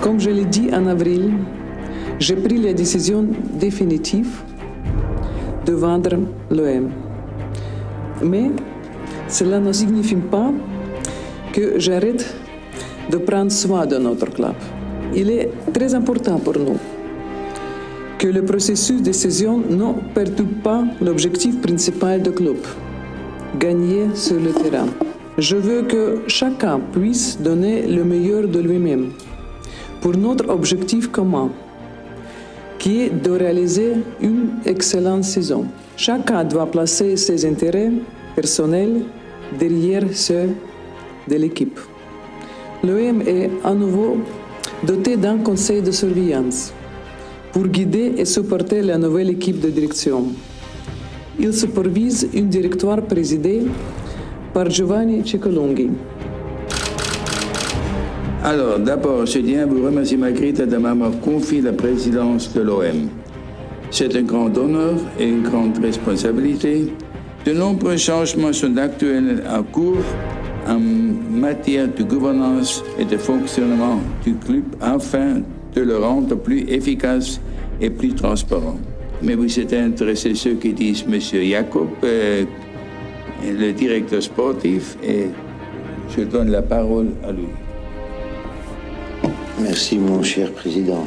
Comme je l'ai dit en avril, j'ai pris la décision définitive de vendre l'OM. Mais cela ne signifie pas que j'arrête de prendre soin de notre club. Il est très important pour nous que le processus de cession ne perturbe pas l'objectif principal du club, gagner sur le terrain. Je veux que chacun puisse donner le meilleur de lui-même pour notre objectif commun, qui est de réaliser une excellente saison. Chacun doit placer ses intérêts personnels derrière ceux de l'équipe. L'OM est à nouveau doté d'un conseil de surveillance pour guider et supporter la nouvelle équipe de direction. Il supervise un directoire présidé par Giovanni Ciccolunghi. Alors, d'abord, je tiens à vous remercier, Margherita, de m'avoir confié la présidence de l'OM. C'est un grand honneur et une grande responsabilité. De nombreux changements sont actuels en cours en matière de gouvernance et de fonctionnement du club afin de le rendre plus efficace et plus transparent. Mais vous êtes intéressé à ce que disent M. Jacob, le directeur sportif, et je donne la parole à lui. Merci, mon cher président.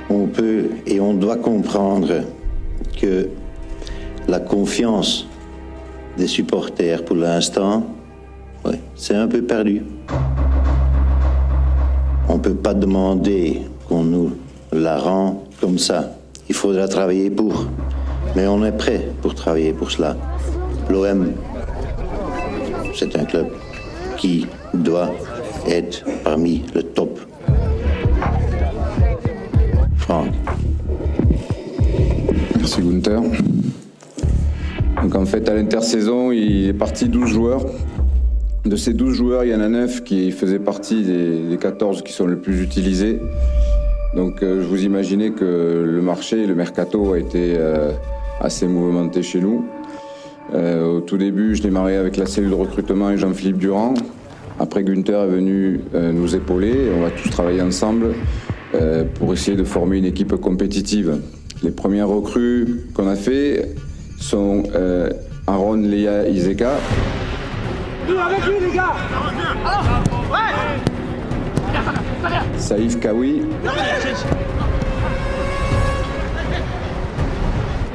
On peut et on doit comprendre que la confiance des supporters, pour l'instant, c'est un peu perdu. On ne peut pas demander qu'on nous la rend comme ça. Il faudra travailler pour. Mais on est prêt pour travailler pour cela. L'OM, c'est un club qui doit être parmi le top. Franck. Merci Gunther. Donc en fait à l'intersaison il est parti 12 joueurs. De ces 12 joueurs il y en a 9 qui faisaient partie des 14 qui sont les plus utilisés. Donc vous imaginez que le marché, le mercato a été assez mouvementé chez nous. Au tout début je démarrais avec la cellule de recrutement et Jean-Philippe Durand. Après Gunther est venu nous épauler et on va tous travailler ensemble pour essayer de former une équipe compétitive. Les premières recrues qu'on a fait sont Aaron Leia Izeka. Avec lui, les gars. Saïf Kawi.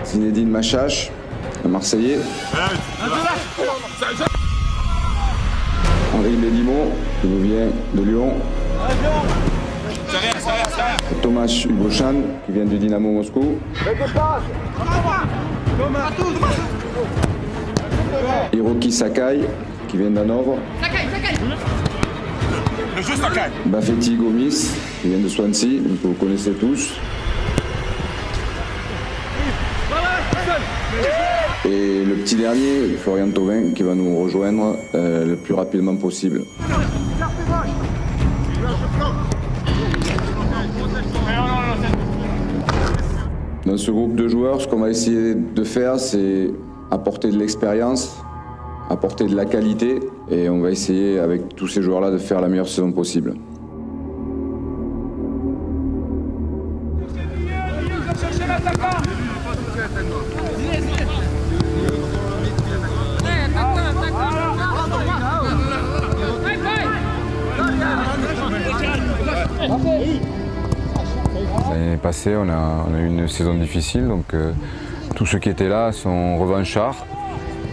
Zinedine Machache, un Marseillais. Henri Bédimo, qui nous vient de Lyon. Thomas Hugochan, qui vient du Dynamo Moscou. Hiroki Sakai, qui vient d'Hanovre. Bafeti Gomis, qui vient de Swansea, que vous connaissez tous. Et le petit dernier, Florian Thauvin, qui va nous rejoindre le plus rapidement possible. Dans ce groupe de joueurs, ce qu'on va essayer de faire, c'est apporter de l'expérience, apporter de la qualité, et on va essayer avec tous ces joueurs-là de faire la meilleure saison possible. L'année passée, on a eu une saison difficile, donc tous ceux qui étaient là sont revanchards.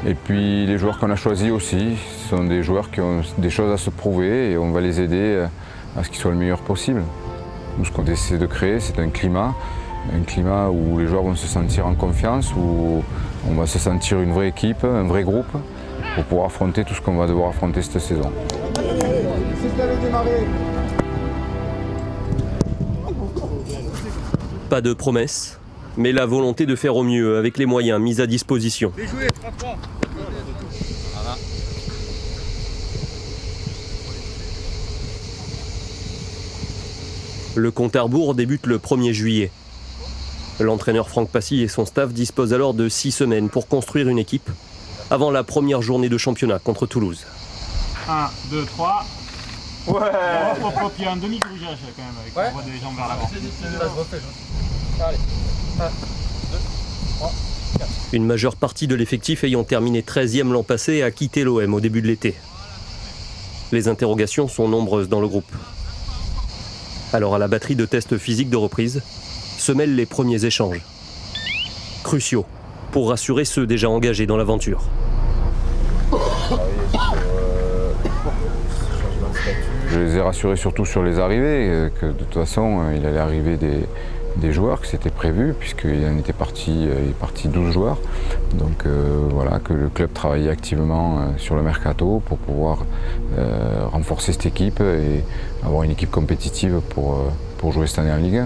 Et puis les joueurs qu'on a choisis aussi sont des joueurs qui ont des choses à se prouver et on va les aider à ce qu'ils soient le meilleur possible. Nous, ce qu'on essaie de créer, c'est un climat où les joueurs vont se sentir en confiance, où on va se sentir une vraie équipe, un vrai groupe, pour pouvoir affronter tout ce qu'on va devoir affronter cette saison. Pas de promesses, mais la volonté de faire au mieux avec les moyens mis à disposition. Le compte à rebours débute le 1er juillet. L'entraîneur Franck Passy et son staff disposent alors de 6 semaines pour construire une équipe avant la première journée de championnat contre Toulouse. 1, 2, 3. Ouais. Il y a un demi-corrigage quand même, avec on voit des jambes vers l'avant. Allez. 1, 2, 3, 4. Une majeure partie de l'effectif ayant terminé 13e l'an passé a quitté l'OM au début de l'été. Les interrogations sont nombreuses dans le groupe. Alors à la batterie de tests physiques de reprise, se mêlent les premiers échanges. Cruciaux pour rassurer ceux déjà engagés dans l'aventure. Je les ai rassurés surtout sur les arrivées, que de toute façon il allait arriver des joueurs, que c'était prévu, puisqu'il en était parti 12 joueurs. Donc voilà, que le club travaillait activement sur le mercato pour pouvoir renforcer cette équipe et avoir une équipe compétitive pour jouer cette année en Ligue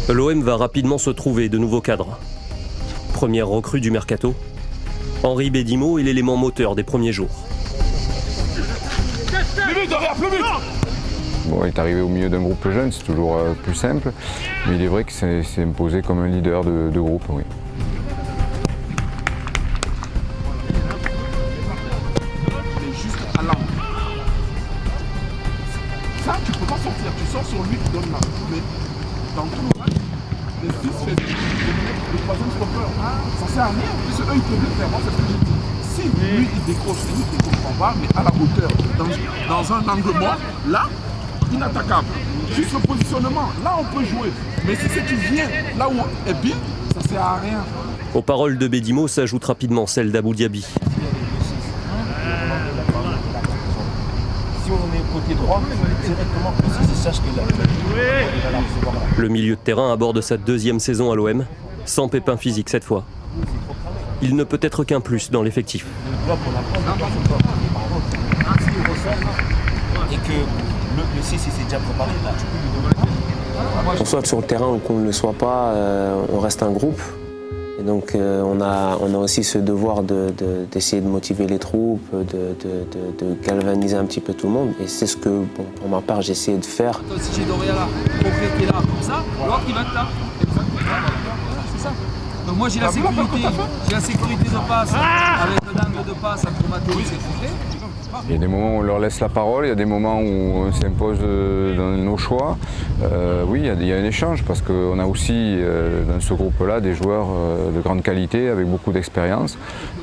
1. L'OM va rapidement se trouver de nouveaux cadres. Première recrue du mercato, Henri Bédimo est l'élément moteur des premiers jours. Bon, il est arrivé au milieu d'un groupe jeune, c'est toujours plus simple, mais il est vrai qu'il s'est imposé comme un leader de groupe, oui. Juste à l'angle. Ça, tu peux pas sortir, tu sors sur lui qui donne là. Mais dans tout le match, les 6 fait le troisième stopper. Ça sert à rien, parce qu'eux ils peuvent le faire, moi c'est ce que j'ai dit. Si lui il décroche, lui il décroche pas, mais à la hauteur, dans un angle mort, là, inattaquable. Juste le positionnement, là on peut jouer. Mais si c'est qu'il vient là où est Bill, ça sert à rien. Aux paroles de Bédimo s'ajoute rapidement celle d'Abou Diaby. Si on est côté droit, directement, si c'est sache que là, le milieu de terrain aborde sa deuxième saison à l'OM, sans pépin physique cette fois. Il ne peut être qu'un plus dans l'effectif. Et que le 6 c'est déjà préparé, là, tu peux lui donner. Qu'on soit sur le terrain ou qu'on ne le soit pas, on reste un groupe. Et donc on a aussi ce devoir d'essayer de motiver les troupes, de galvaniser un petit peu tout le monde. Et c'est ce que, bon, pour ma part, j'ai essayé de faire. Si j'ai Doria là, Progrès qui est là, comme ça, l'autre il va être là. C'est ça. Donc moi j'ai la sécurité de passe, avec l'angle de passe à Chromatose et Progrès. Il y a des moments où on leur laisse la parole, il y a des moments où on s'impose dans nos choix. Oui, il y a un échange parce qu'on a aussi dans ce groupe-là des joueurs de grande qualité avec beaucoup d'expérience.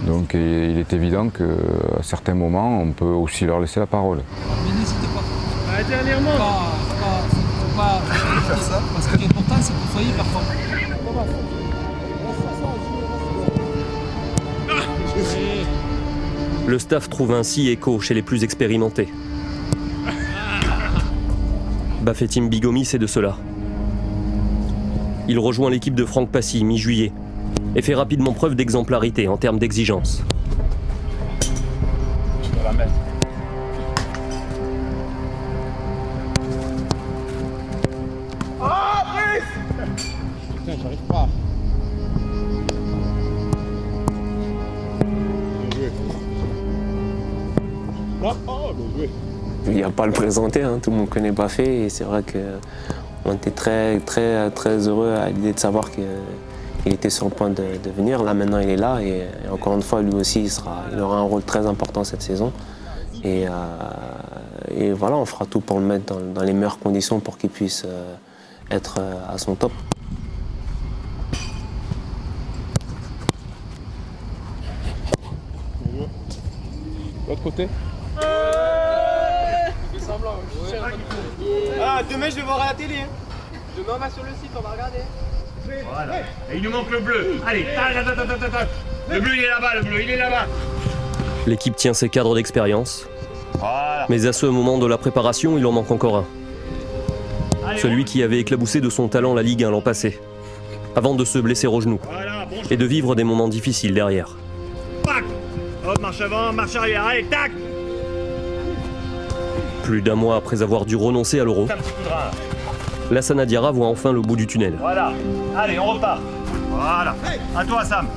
Donc il est évident qu'à certains moments, on peut aussi leur laisser la parole. Mais n'hésitez pas. Dernièrement. Faut pas faire ça. Parce que l'important c'est que vous soyez performants. Le staff trouve ainsi écho chez les plus expérimentés. Bafétim Bigomi, c'est de cela. Il rejoint l'équipe de Franck Passy mi-juillet et fait rapidement preuve d'exemplarité en termes d'exigence. Je dois la mettre. Ah, Brice! Putain, j'arrive pas. Il n'y a pas à le présenter, hein. Tout le monde connaît Bafé et c'est vrai qu'on était très heureux à l'idée de savoir qu'il était sur le point de venir. Là maintenant il est là et encore une fois lui aussi il aura un rôle très important cette saison. Et voilà, on fera tout pour le mettre dans les meilleures conditions pour qu'il puisse être à son top. L'autre côté. Ah, demain je vais voir à la télé. Hein. Demain on va sur le site, on va regarder. Voilà. Et il nous manque le bleu. Allez, le bleu il est là-bas, le bleu il est là-bas. L'équipe tient ses cadres d'expérience. Voilà. Mais à ce moment de la préparation, il en manque encore un. Allez, celui qui avait éclaboussé de son talent la Ligue 1 l'an passé, avant de se blesser au genou voilà, bon, et de vivre des moments difficiles derrière. Pac. Hop, marche avant, marche arrière, allez, tac. Plus d'un mois après avoir dû renoncer à l'Euro, Lassana Diarra voit enfin le bout du tunnel. Voilà, allez, on repart. Voilà, à toi Sam.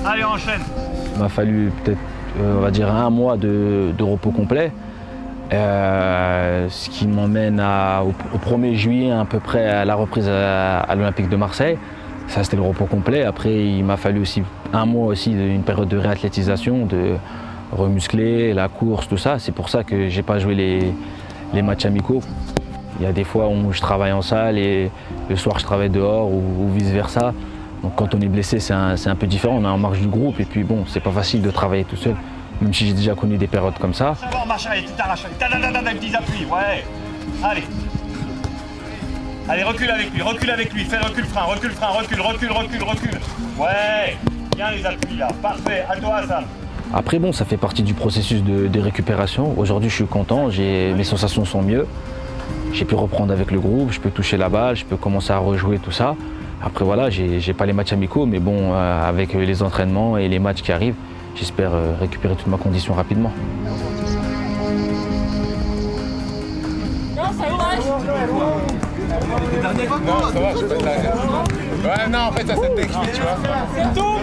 Allez, on enchaîne. Il m'a fallu peut-être, on va dire, un mois de repos complet. Ce qui m'emmène au 1er juillet à peu près à la reprise à l'Olympique de Marseille. Ça c'était le repos complet. Après il m'a fallu aussi un mois aussi, une période de réathlétisation, remuscler, la course, tout ça. C'est pour ça que j'ai pas joué les matchs amicaux. Il y a des fois où je travaille en salle et le soir je travaille dehors ou vice-versa. Donc quand on est blessé, c'est un peu différent, on est en marge du groupe et puis bon, c'est pas facile de travailler tout seul, même si j'ai déjà connu des périodes comme ça. Bon, marche, allez, tu t'arraches, des petits appuis, ouais. Allez. Allez, recule avec lui, fais recule, frein, recule. Ouais, bien les appuis là, parfait, à toi Hassan. Après bon, ça fait partie du processus de récupération. Aujourd'hui je suis content, mes sensations sont mieux. J'ai pu reprendre avec le groupe, je peux toucher la balle, je peux commencer à rejouer tout ça. Après voilà, j'ai pas les matchs amicaux, mais bon, avec les entraînements et les matchs qui arrivent, j'espère récupérer toute ma condition rapidement. Ouais, non, en fait, ça c'est technique, tu vois. C'est tout,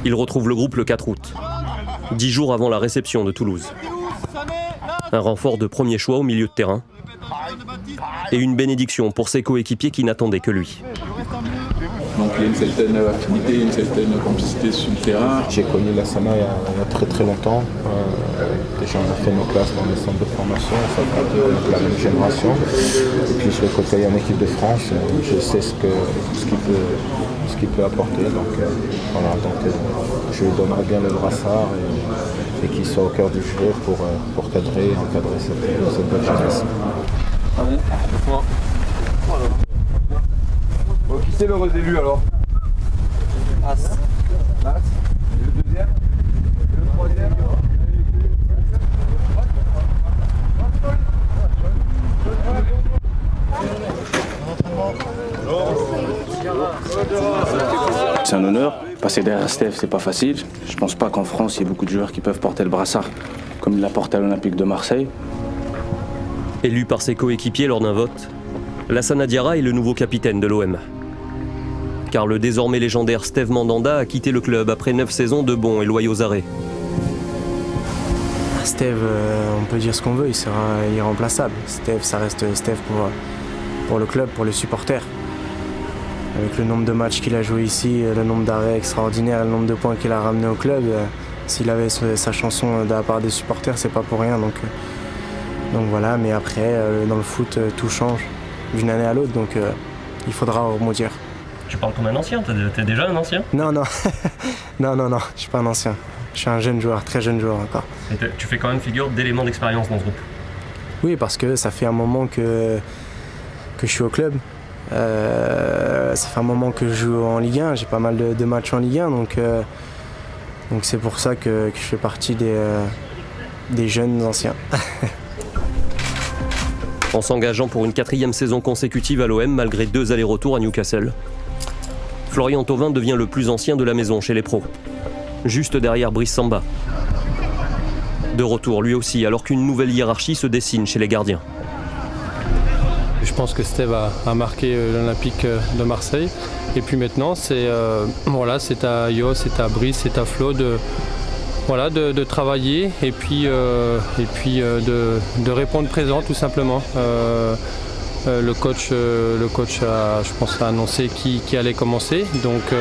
Il retrouve le groupe le 4 août, 10 jours avant la réception de Toulouse. Un renfort de premier choix au milieu de terrain et une bénédiction pour ses coéquipiers qui n'attendaient que lui. Donc il y a une certaine affinité, une certaine complicité sur le terrain. J'ai connu Lassana il y a très très longtemps. Déjà on a fait nos classes dans les centres de formation, on fait partie de la même génération. Et puis je l'ai côtoyé en équipe de France, je sais ce qu'il peut apporter. Donc voilà, je lui donnerai bien le brassard et qu'il soit au cœur du jeu pour cadrer et encadrer cette belle jeunesse. Bon, qui c'est l'heureux élu alors? As. Et le deuxième? Et le troisième? C'est un honneur. Passer derrière Steph, c'est pas facile. Je pense pas qu'en France, il y ait beaucoup de joueurs qui peuvent porter le brassard comme il l'a porté à l'Olympique de Marseille. Élu par ses coéquipiers lors d'un vote, Lassana Diarra est le nouveau capitaine de l'OM. Car le désormais légendaire Steve Mandanda a quitté le club après 9 saisons de bons et loyaux arrêts. Steve, on peut dire ce qu'on veut, il sera irremplaçable. Steve, ça reste Steve pour le club, pour les supporters. Avec le nombre de matchs qu'il a joué ici, le nombre d'arrêts extraordinaires, le nombre de points qu'il a ramené au club, s'il avait sa chanson de la part des supporters, c'est pas pour rien. Donc voilà, mais après, dans le foot, tout change d'une année à l'autre, donc il faudra rebondir. Tu parles comme un ancien, t'es déjà un ancien? Non, non, non, je suis pas un ancien. Je suis un jeune joueur, très jeune joueur encore. Et tu fais quand même figure d'élément d'expérience dans ce groupe? Oui, parce que ça fait un moment que je suis au club. Ça fait un moment que je joue en Ligue 1, j'ai pas mal de matchs en Ligue 1, donc c'est pour ça que je fais partie des jeunes anciens. En s'engageant pour une 4e saison consécutive à l'OM malgré 2 allers-retours à Newcastle, Florian Thauvin devient le plus ancien de la maison chez les pros, juste derrière Brice Samba. De retour lui aussi alors qu'une nouvelle hiérarchie se dessine chez les gardiens. Je pense que Steve a marqué l'Olympique de Marseille. Et puis maintenant, c'est à Yo, c'est à Brice, c'est à Flo de travailler et puis de répondre présent tout simplement. Le coach a, je pense, a annoncé qui allait commencer. Donc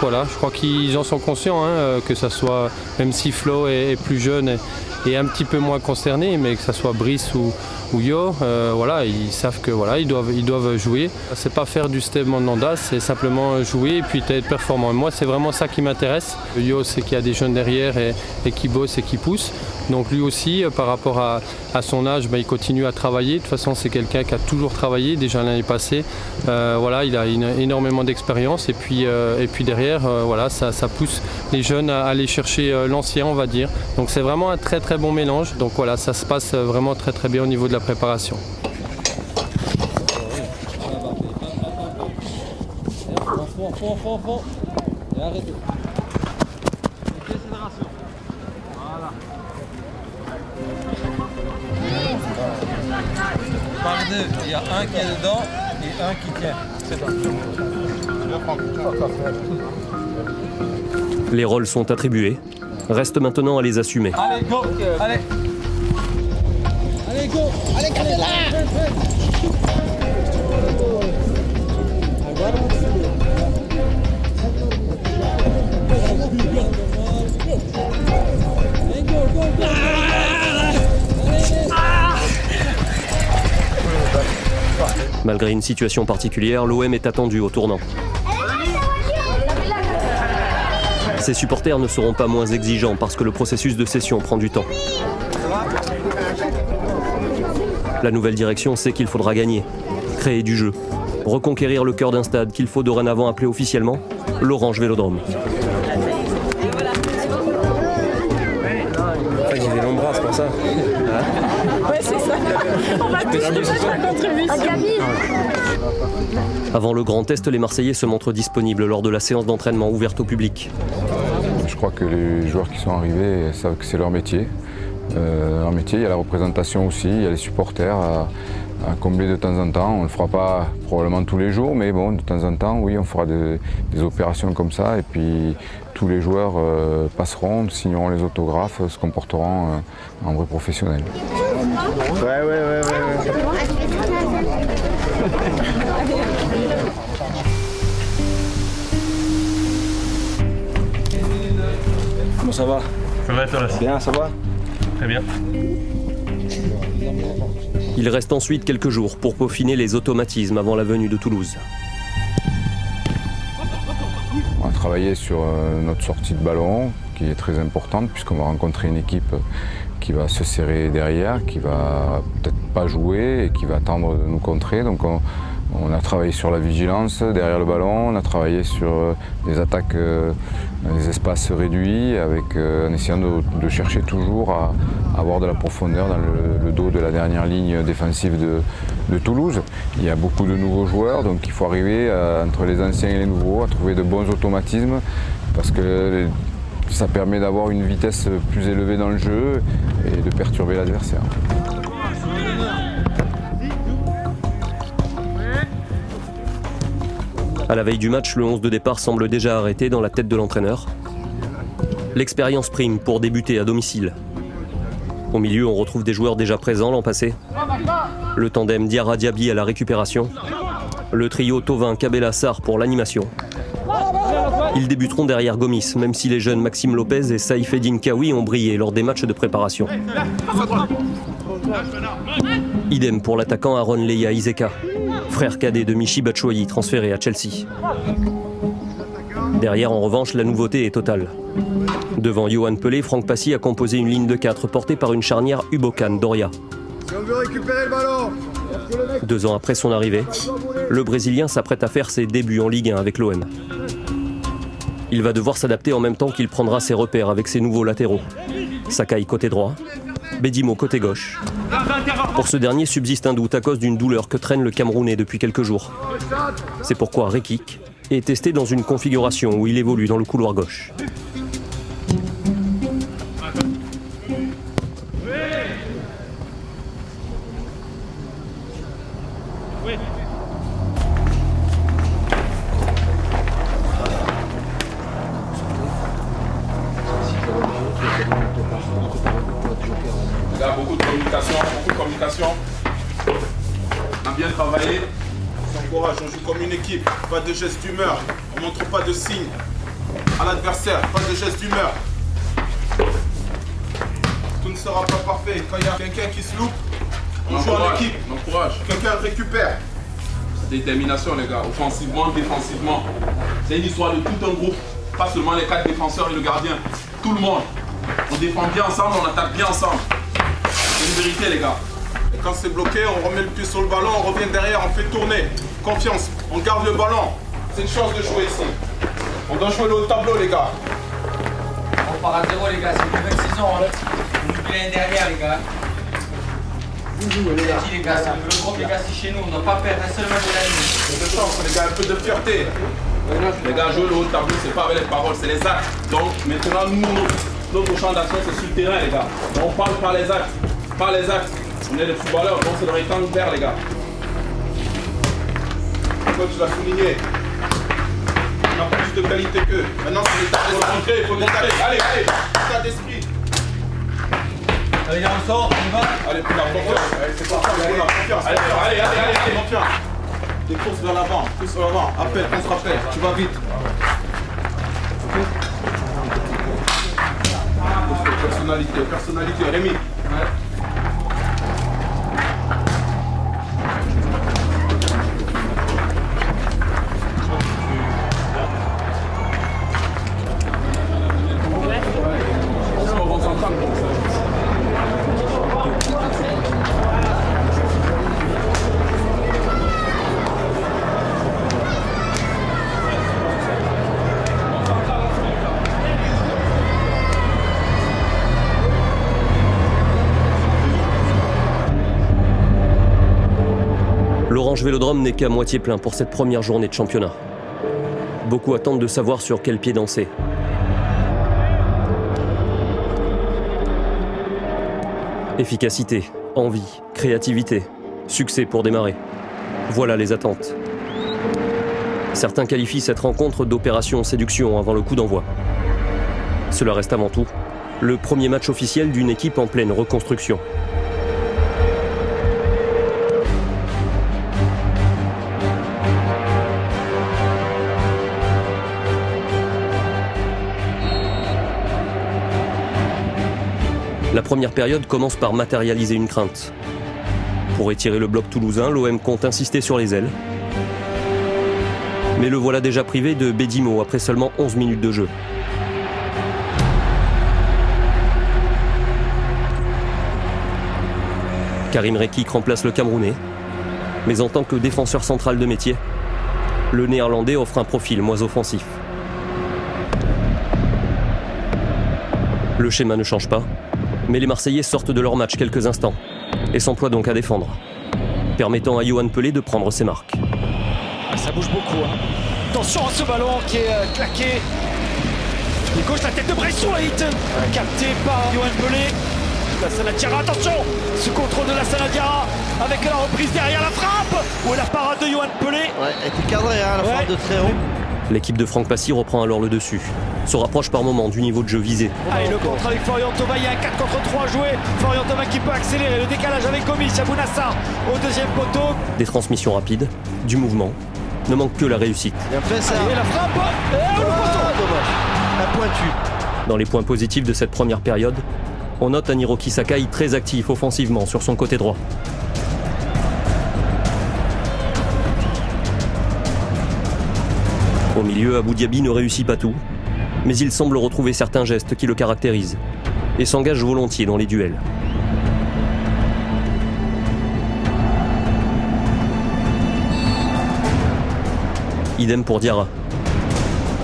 voilà, je crois qu'ils en sont conscients, que ça soit, même si Flo est plus jeune et un petit peu moins concerné, mais que ça soit Brice ou Yo, ils savent que ils doivent jouer. C'est pas faire du Steve Mandanda, c'est simplement jouer et puis être performant. Et moi, c'est vraiment ça qui m'intéresse. Yo, c'est qu'il y a des jeunes derrière et qui bossent et qui poussent. Donc lui aussi, par rapport à son âge, il continue à travailler. De toute façon, c'est quelqu'un qui a toujours travaillé, déjà l'année passée. Il a énormément d'expérience et puis derrière, ça pousse les jeunes à aller chercher l'ancien, on va dire. Donc c'est vraiment un très très bon mélange. Donc voilà, ça se passe vraiment très très bien au niveau de la préparation. Et arrêtez. Voilà. Par deux, il y a un qui est dedans et un qui tient. C'est ça. Les rôles sont attribués. Reste maintenant à les assumer. Allez, go. Allez. Allez, go. Allez, Canela. Malgré une situation particulière, l'OM est attendu au tournant. Ses supporters ne seront pas moins exigeants parce que le processus de cession prend du temps. La nouvelle direction sait qu'il faudra gagner, créer du jeu, reconquérir le cœur d'un stade qu'il faut dorénavant appeler officiellement l'Orange Vélodrome. J'ai des longs bras, c'est pour ça. Ouais, c'est ça. On va tous donner la contribution. Avant le grand test, les Marseillais se montrent disponibles lors de la séance d'entraînement ouverte au public. Je crois que les joueurs qui sont arrivés savent que c'est leur métier. Il y a la représentation aussi, il y a les supporters à combler de temps en temps. On ne le fera pas probablement tous les jours, mais bon, de temps en temps, oui, on fera des opérations comme ça. Et puis tous les joueurs passeront, signeront les autographes, se comporteront en vrais professionnels. Ouais. Comment ça va? Ça va toi là? Bien, ça va? Très bien. Il reste ensuite quelques jours pour peaufiner les automatismes avant la venue de Toulouse. On va travailler sur notre sortie de ballon, qui est très importante, puisqu'on va rencontrer une équipe qui va se serrer derrière, qui va peut-être pas jouer et qui va attendre de nous contrer. Donc on a travaillé sur la vigilance derrière le ballon, on a travaillé sur des attaques dans des espaces réduits, en essayant de chercher toujours à avoir de la profondeur dans le dos de la dernière ligne défensive de Toulouse. Il y a beaucoup de nouveaux joueurs, donc il faut arriver entre les anciens et les nouveaux à trouver de bons automatismes, parce que ça permet d'avoir une vitesse plus élevée dans le jeu et de perturber l'adversaire. À la veille du match, le 11 de départ semble déjà arrêté dans la tête de l'entraîneur. L'expérience prime pour débuter à domicile. Au milieu, on retrouve des joueurs déjà présents l'an passé. Le tandem Diarra Diaby à la récupération. Le trio Thauvin Cabella Sarr pour l'animation. Ils débuteront derrière Gomis, même si les jeunes Maxime Lopez et Saïfeddine Kaoui ont brillé lors des matchs de préparation. Idem pour l'attaquant Aaron Leia Iseka, frère cadet de Michy Batshuayi, transféré à Chelsea. Derrière, en revanche, la nouveauté est totale. Devant Yohan Pelé, Franck Passy a composé une ligne de 4 portée par une charnière Ubocan-Doria. 2 ans après son arrivée, le Brésilien s'apprête à faire ses débuts en Ligue 1 avec l'OM. Il va devoir s'adapter en même temps qu'il prendra ses repères avec ses nouveaux latéraux. Sakai côté droit, Bedimo côté gauche. Pour ce dernier subsiste un doute à cause d'une douleur que traîne le Camerounais depuis quelques jours. C'est pourquoi Rekik est testé dans une configuration où il évolue dans le couloir gauche. Il y a beaucoup de communication. On a bien travaillé. On s'encourage, on joue comme une équipe. Pas de gestes d'humeur. On ne montre pas de signes à l'adversaire. Pas de gestes d'humeur. Tout ne sera pas parfait. Quand il y a quelqu'un qui se loupe, on joue en équipe. On encourage. Quelqu'un récupère. Détermination les gars, offensivement, défensivement. C'est une histoire de tout un groupe. Pas seulement les 4 défenseurs et le gardien. Tout le monde. On défend bien ensemble, on attaque bien ensemble. C'est une vérité les gars. Et quand c'est bloqué, on remet le pied sur le ballon, on revient derrière, on fait tourner. Confiance, on garde le ballon. C'est une chance de jouer ici. On doit jouer le haut tableau les gars. On part à 0 les gars, c'est une nouvelle saison. On oublie l'année dernière les gars. Les gars, le groupe les gars c'est chez nous, on ne doit pas perdre un seul match de l'année. C'est de chance les gars, un peu de fierté. Les gars, jouer le haut tableau, c'est pas avec les paroles, c'est les actes. Donc maintenant, nous, notre champ d'action, c'est sur le terrain, les gars. Donc, on parle par les actes. Par les actes. On est des footballeurs, donc c'est le rectangle vert, les gars. Comme tu l'as souligné, on a plus de qualité qu'eux. Maintenant, c'est l'état d'esprit. Il faut montrer. Allez, état d'esprit. Allez, on sort, on y va. Allez, pour la confiance. C'est pas ça, pour la confiance. Allez, confiance. Des courses vers l'avant, plus vers l'avant. Appel, contre-appel, tu vas vite. Ok. Personnalité, Rémi. Ouais. L'Orange Vélodrome n'est qu'à moitié plein pour cette première journée de championnat. Beaucoup attendent de savoir sur quel pied danser. Efficacité, envie, créativité, succès pour démarrer. Voilà les attentes. Certains qualifient cette rencontre d'opération séduction avant le coup d'envoi. Cela reste avant tout le premier match officiel d'une équipe en pleine reconstruction. La première période commence par matérialiser une crainte. Pour étirer le bloc toulousain, l'OM compte insister sur les ailes. Mais le voilà déjà privé de Bédimo après seulement 11 minutes de jeu. Karim Rekik remplace le Camerounais. Mais en tant que défenseur central de métier, le Néerlandais offre un profil moins offensif. Le schéma ne change pas, mais les Marseillais sortent de leur match quelques instants et s'emploient donc à défendre, permettant à Yohan Pelé de prendre ses marques. Ça bouge beaucoup. Attention à ce ballon qui est claqué. Il gauche la tête de Braithwaite, capté par Yohan Pelé. Lassana Diarra, attention, ce contrôle de Lassana Diarra avec la reprise derrière la frappe. Où est la parade de Yohan Pelé? Ouais, elle était cadrée, la frappe de très haut. L'équipe de Franck Passy reprend alors le dessus, se rapproche par moments du niveau de jeu visé. Allez, le contre avec Florian Thauvin, il y a un 4 contre 3 joué. Florian Thauvin qui peut accélérer, le décalage avec Gomis, Abounassar au deuxième poteau. Des transmissions rapides, du mouvement, ne manque que la réussite. Bien fait ça. Et la frappe, et le poteau. Dommage, la pointue. Dans les points positifs de cette première période, on note un Hiroki Sakai très actif offensivement sur son côté droit. Au milieu, Abou Diaby ne réussit pas tout, mais il semble retrouver certains gestes qui le caractérisent et s'engage volontiers dans les duels. Idem pour Diarra.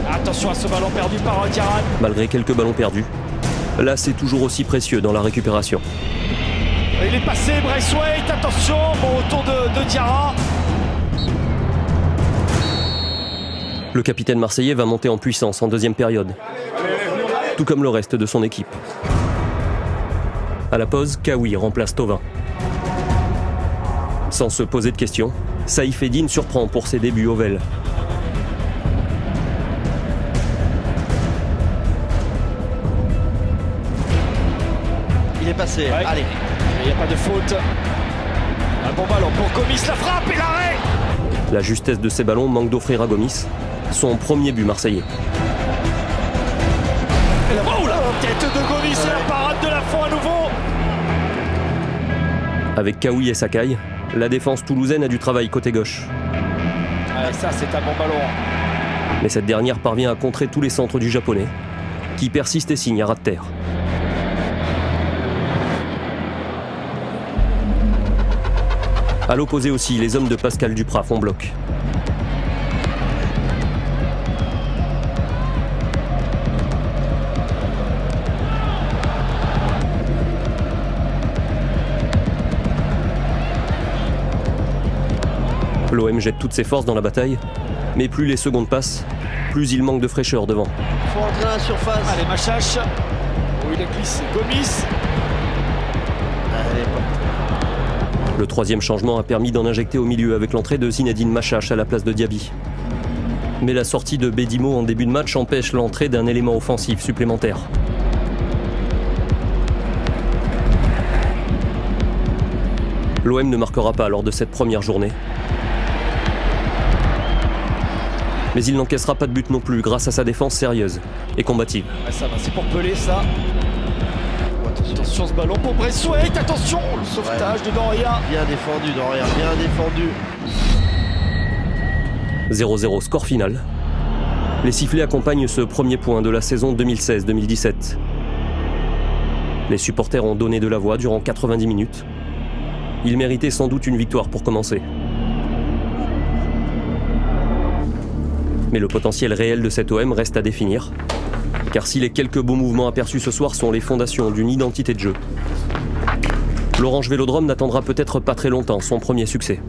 Attention à ce ballon perdu par Diarra. Malgré quelques ballons perdus, là c'est toujours aussi précieux dans la récupération. Il est passé, Braithwaite, attention, bon retour de Diarra. Le capitaine marseillais va monter en puissance en deuxième période, tout comme le reste de son équipe. À la pause, Kaoui remplace Thauvin. Sans se poser de questions, Saïf Eddine surprend pour ses débuts au Vel. Il est passé, ouais. Allez. Il n'y a pas de faute. Un bon ballon pour Gomis, la frappe et l'arrêt. La justesse de ces ballons manque d'offrir à Gomis son premier but marseillais. Et la tête de Gomis et la parade de la fond à nouveau. Avec Kaoui et Sakai, la défense toulousaine a du travail côté gauche. Ouais, ça c'est un bon ballon. Mais cette dernière parvient à contrer tous les centres du japonais, qui persiste et signe à ras de terre. À l'opposé aussi, les hommes de Pascal Duprat font bloc. L'OM jette toutes ses forces dans la bataille, mais plus les secondes passent, plus il manque de fraîcheur devant. Faut entrer à la surface. Allez, Machache. Oh, il est glissé. Gomis. Le troisième changement a permis d'en injecter au milieu avec l'entrée de Zinedine Machache à la place de Diaby. Mais la sortie de Bédimo en début de match empêche l'entrée d'un élément offensif supplémentaire. L'OM ne marquera pas lors de cette première journée. Mais il n'encaissera pas de but non plus grâce à sa défense sérieuse et combative. Ouais, ça va, c'est pour Pelé ça. Attention ce ballon pour Braithwaite, attention le sauvetage de Doria. Bien défendu Doria, bien défendu. 0-0 score final. Les sifflets accompagnent ce premier point de la saison 2016-2017. Les supporters ont donné de la voix durant 90 minutes. Ils méritaient sans doute une victoire pour commencer. Mais le potentiel réel de cet OM reste à définir. Car si les quelques beaux mouvements aperçus ce soir sont les fondations d'une identité de jeu, l'Orange Vélodrome n'attendra peut-être pas très longtemps son premier succès.